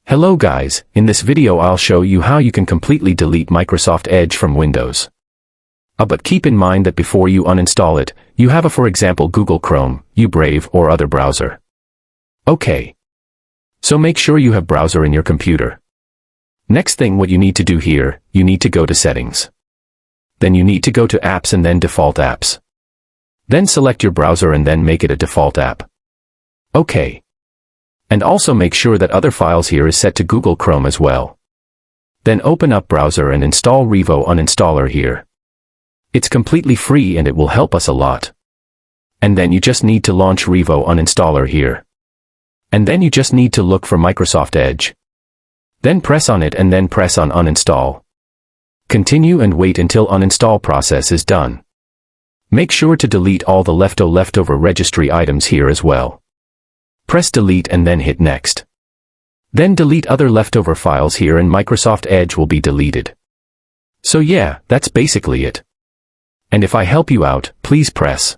Hello guys, in this video I'll show you how you can completely delete Microsoft Edge from Windows. But keep in mind that before you uninstall it, you have for example Google Chrome, Brave or other browser. Okay. So make sure you have browser in your computer. Next thing what you need to do here, you need to go to Settings. Then you need to go to Apps and then Default Apps. Then select your browser and then make it a default app. Okay. And also make sure that other files here is set to Google Chrome as well. Then open up browser and install Revo Uninstaller here. It's completely free and it will help us a lot. And then you just need to launch Revo Uninstaller here. And then you just need to look for Microsoft Edge. Then press on it and then press on Uninstall. Continue and wait until uninstall process is done. Make sure to delete all the leftover registry items here as well. Press delete and then hit next. Then delete other leftover files here and Microsoft Edge will be deleted. So yeah, that's basically it. And if I help you out, please press